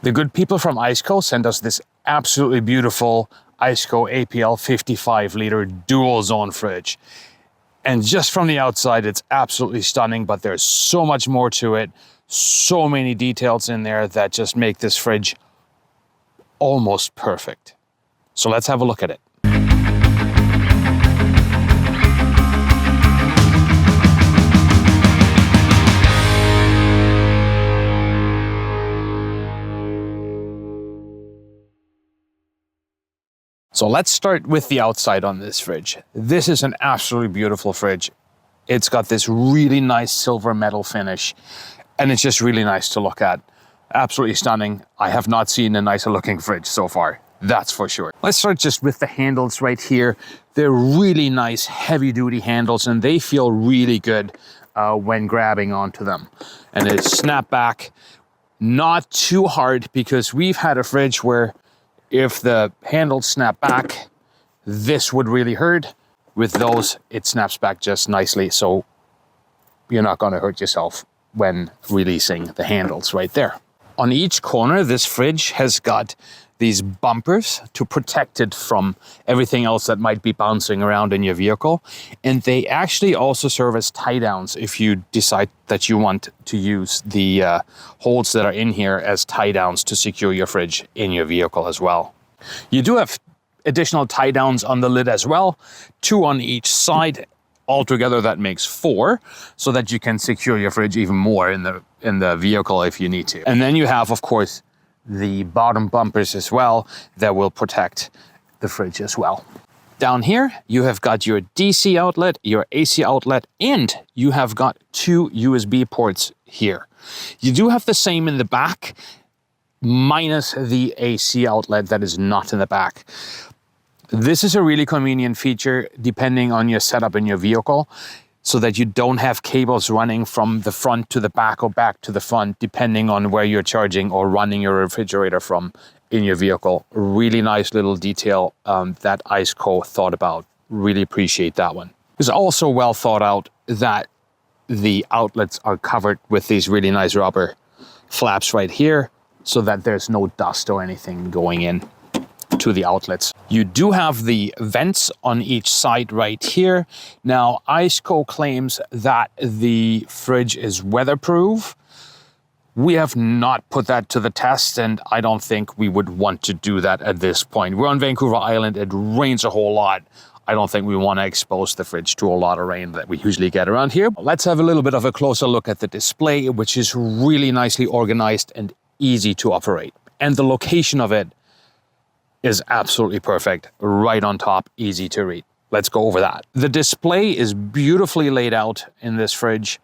The good people from ICECO sent us this absolutely beautiful ICECO APL 55-liter dual zone fridge. And just from the outside, it's absolutely stunning, but there's so much more to it. So many details in there that just make this fridge almost perfect. So let's have a look at it. So let's start with the outside on this fridge. This is an absolutely beautiful fridge. It's got this really nice silver metal finish, and it's just really nice to look at. Absolutely stunning. I have not seen a nicer looking fridge so far, that's for sure. Let's start just with the handles right here. They're really nice, heavy duty handles, and they feel really good when grabbing onto them. And they snap back, not too hard, because we've had a fridge where if the handles snap back, this would really hurt. With those, it snaps back just nicely, so you're not going to hurt yourself when releasing the handles right there. On each corner, this fridge has got these bumpers to protect it from everything else that might be bouncing around in your vehicle. And they actually also serve as tie downs if you decide that you want to use the holes that are in here as tie downs to secure your fridge in your vehicle as well. You do have additional tie downs on the lid as well, 2 on each side. Altogether that makes 4, so that you can secure your fridge even more in the vehicle if you need to. And then you have, of course, the bottom bumpers as well that will protect the fridge as well. Down here, you have got your DC outlet, your AC outlet, and you have got 2 USB ports here. You do have the same in the back, minus the AC outlet that is not in the back. This is a really convenient feature depending on your setup in your vehicle, so that you don't have cables running from the front to the back or back to the front, depending on where you're charging or running your refrigerator from in your vehicle. Really nice little detail that ICECO thought about. Really appreciate that one. It's also well thought out that the outlets are covered with these really nice rubber flaps right here, so that there's no dust or anything going in to the outlets. You do have the vents on each side right here. Now, ICECO claims that the fridge is weatherproof. We have not put that to the test, and I don't think we would want to do that at this point. We're on Vancouver Island, it rains a whole lot. I don't think we want to expose the fridge to a lot of rain that we usually get around here. Let's have a little bit of a closer look at the display, which is really nicely organized and easy to operate. And the location of it is absolutely perfect, right on top, easy to read. Let's go over that. The display is beautifully laid out in this fridge.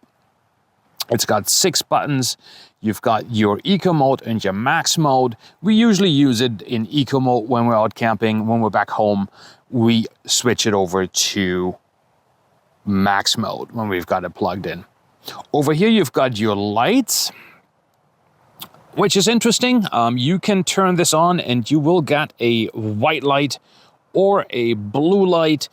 It's got 6 buttons. You've got your Eco mode and your Max mode. We usually use it in Eco mode when we're out camping. When we're back home, we switch it over to Max mode when we've got it plugged in. Over here, you've got your lights, which is interesting. You can turn this on and you will get a white light or a blue light,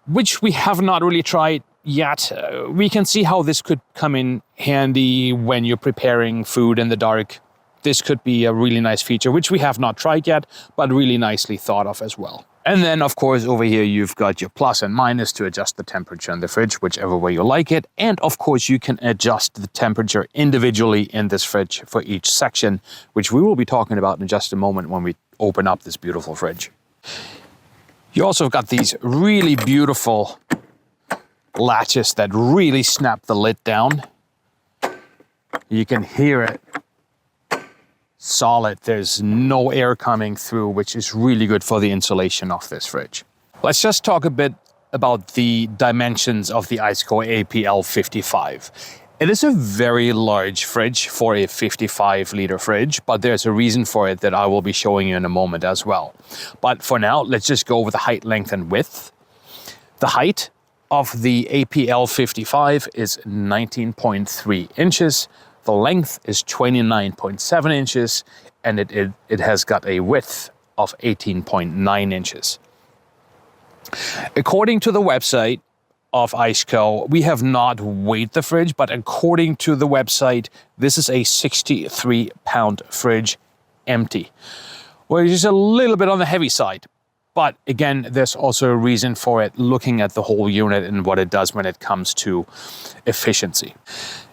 which we have not really tried yet. We can see how this could come in handy when you're preparing food in the dark. This could be a really nice feature, which we have not tried yet, but really nicely thought of as well. And then, of course, over here, you've got your plus and minus to adjust the temperature in the fridge, whichever way you like it. And of course, you can adjust the temperature individually in this fridge for each section, which we will be talking about in just a moment when we open up this beautiful fridge. You also have got these really beautiful latches that really snap the lid down. You can hear it. Solid, there's no air coming through, which is really good for the insulation of this fridge. Let's just talk a bit about the dimensions of the ICECO APL55. It is a very large fridge for a 55-liter fridge, but there's a reason for it that I will be showing you in a moment as well. But for now, let's just go over the height, length, and width. The height of the APL55 is 19.3 inches. The length is 29.7 inches, and it has got a width of 18.9 inches. According to the website of ICECO, we have not weighed the fridge, but according to the website, this is a 63-pound fridge empty, which is a little bit on the heavy side. But again, there's also a reason for it, looking at the whole unit and what it does when it comes to efficiency.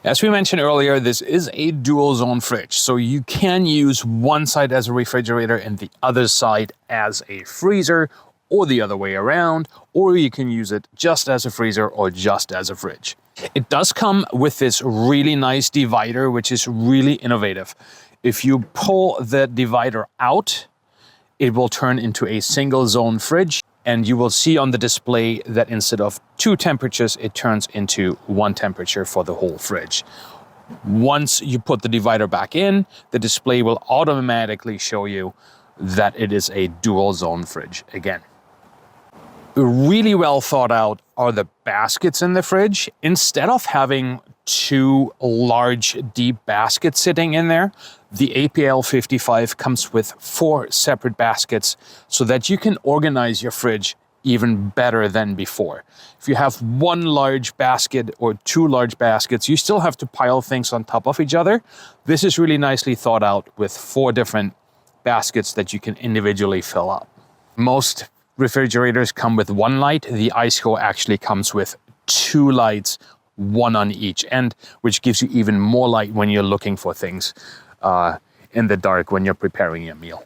As we mentioned earlier, this is a dual zone fridge, so you can use one side as a refrigerator and the other side as a freezer, or the other way around, or you can use it just as a freezer or just as a fridge. It does come with this really nice divider, which is really innovative. If you pull the divider out, it will turn into a single zone fridge, and you will see on the display that instead of 2 temperatures, it turns into 1 temperature for the whole fridge. Once you put the divider back in, the display will automatically show you that it is a dual zone fridge again. Really well thought out are the baskets in the fridge. Instead of having 2 large deep baskets sitting in there, the APL55 comes with 4 separate baskets so that you can organize your fridge even better than before. If you have 1 large basket or 2 large baskets, you still have to pile things on top of each other. This is really nicely thought out with 4 different baskets that you can individually fill up. Most refrigerators come with 1 light. The ICECO actually comes with 2 lights, 1 on each end, which gives you even more light when you're looking for things in the dark when you're preparing your meal.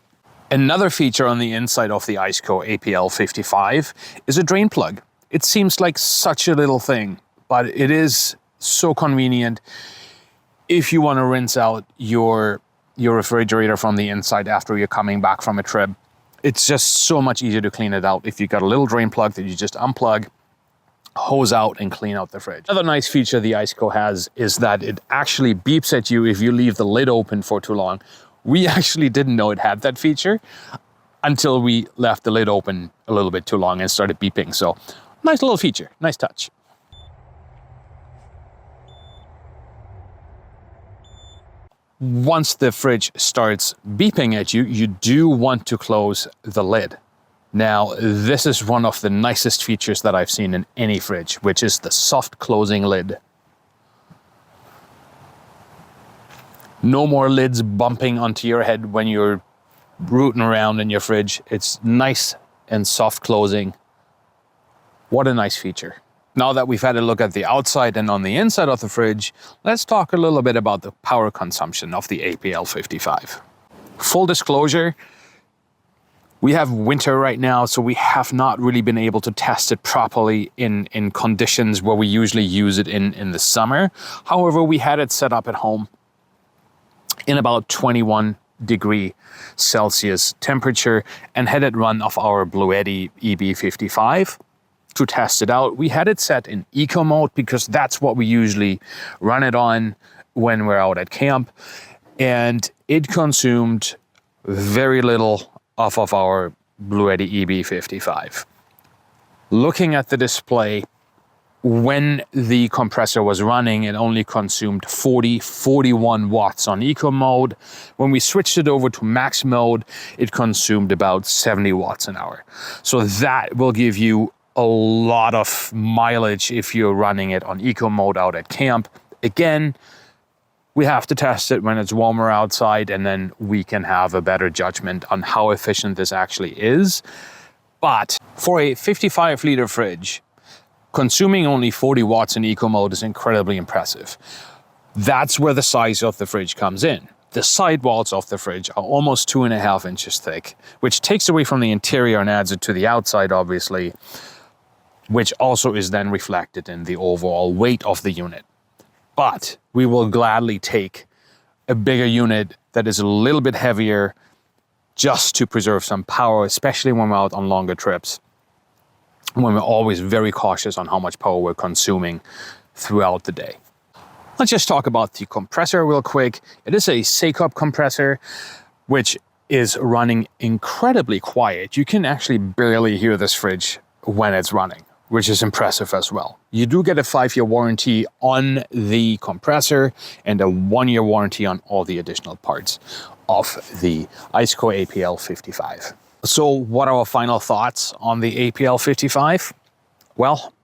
Another feature on the inside of the ICECO APL55 is a drain plug. It seems like such a little thing, but it is so convenient if you want to rinse out your refrigerator from the inside after you're coming back from a trip. It's just so much easier to clean it out if you've got a little drain plug that you just unplug, hose out, and clean out the fridge. Another nice feature the ICECO has is that it actually beeps at you if you leave the lid open for too long. We actually didn't know it had that feature until we left the lid open a little bit too long and started beeping. So nice little feature, nice touch. Once the fridge starts beeping at you, you do want to close the lid. Now, this is one of the nicest features that I've seen in any fridge, which is the soft closing lid. No more lids bumping onto your head when you're rooting around in your fridge. It's nice and soft closing. What a nice feature. Now that we've had a look at the outside and on the inside of the fridge, let's talk a little bit about the power consumption of the APL55. Full disclosure, we have winter right now, so we have not really been able to test it properly in conditions where we usually use it in the summer. However, we had it set up at home in about 21° Celsius temperature and had it run off our Bluetti EB55 to test it out. We had it set in eco mode because that's what we usually run it on when we're out at camp. And it consumed very little off of our Bluetti EB55. Looking at the display, when the compressor was running, it only consumed 41 watts on eco mode. When we switched it over to max mode, it consumed about 70 watts an hour. So that will give you a lot of mileage if you're running it on eco mode out at camp. Again, we have to test it when it's warmer outside, and then we can have a better judgment on how efficient this actually is. But for a 55-liter fridge, consuming only 40 watts in eco mode is incredibly impressive. That's where the size of the fridge comes in. The sidewalls of the fridge are almost 2.5 inches thick, which takes away from the interior and adds it to the outside, obviously, which also is then reflected in the overall weight of the unit. But we will gladly take a bigger unit that is a little bit heavier just to preserve some power, especially when we're out on longer trips, when we're always very cautious on how much power we're consuming throughout the day. Let's just talk about the compressor real quick. It is a ICECO compressor, which is running incredibly quiet. You can actually barely hear this fridge when it's running, which is impressive as well. You do get a 5-year warranty on the compressor and a 1-year warranty on all the additional parts of the ICECO APL55. So what are our final thoughts on the APL55? Well,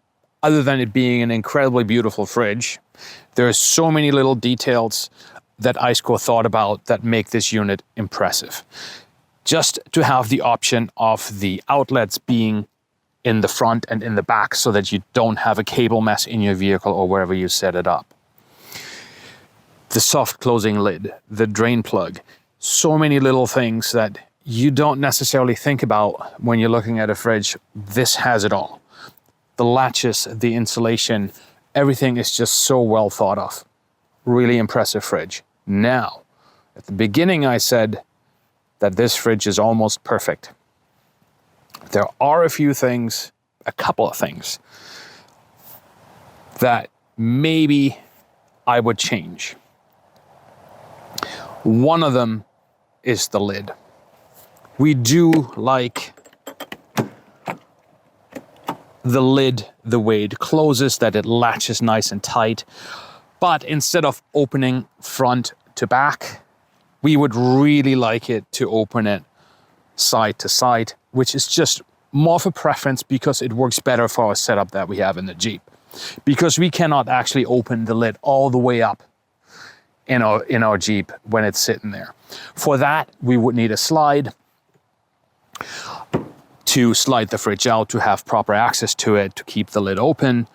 other than it being an incredibly beautiful fridge, there are so many little details that ICECO thought about that make this unit impressive. Just to have the option of the outlets being in the front and in the back so that you don't have a cable mess in your vehicle or wherever you set it up. The soft closing lid, the drain plug, so many little things that you don't necessarily think about when you're looking at a fridge. This has it all. The latches, the insulation, everything is just so well thought of. Really impressive fridge. Now, at the beginning I said that this fridge is almost perfect. There are a couple of things that maybe I would change. One of them is the lid. We do like the lid, the way it closes, that it latches nice and tight. But instead of opening front to back, we would really like it to open it side to side, which is just more of a preference because it works better for our setup that we have in the Jeep. Because we cannot actually open the lid all the way up in our Jeep when it's sitting there. For that, we would need a slide to slide the fridge out, to have proper access to it, to keep the lid open.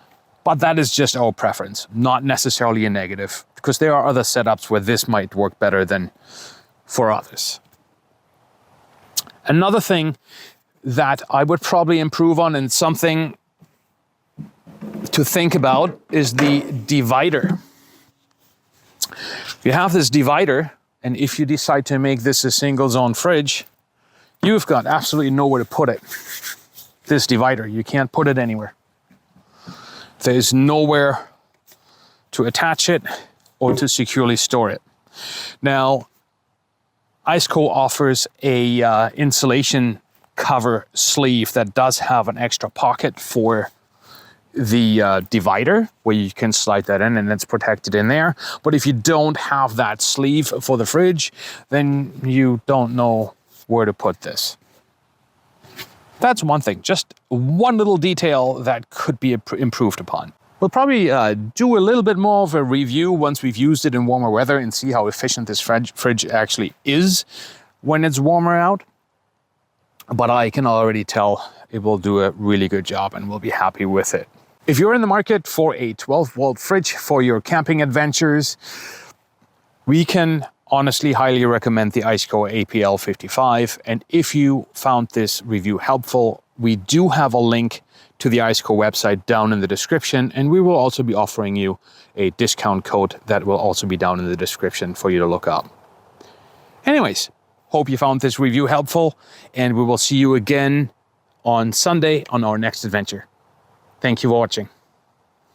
But that is just our preference, not necessarily a negative, because there are other setups where this might work better than for others. Another thing that I would probably improve on, and something to think about, is the divider. You have this divider, and if you decide to make this a single zone fridge, you've got absolutely nowhere to put it. This divider, you can't put it anywhere. There's nowhere to attach it or to securely store it. Now, ICECO offers a insulation cover sleeve that does have an extra pocket for the divider, where you can slide that in and it's protected in there. But if you don't have that sleeve for the fridge, then you don't know where to put this. That's one thing, just one little detail that could be improved upon. We'll probably do a little bit more of a review once we've used it in warmer weather and see how efficient this fridge actually is when it's warmer out. But I can already tell it will do a really good job and we'll be happy with it. If you're in the market for a 12-volt fridge for your camping adventures, we can honestly highly recommend the ICECO APL55. And if you found this review helpful, we do have a link to the ICECO website down in the description, and we will also be offering you a discount code that will also be down in the description for you to look up. Anyways, hope you found this review helpful, and we will see you again on Sunday on our next adventure. Thank you for watching.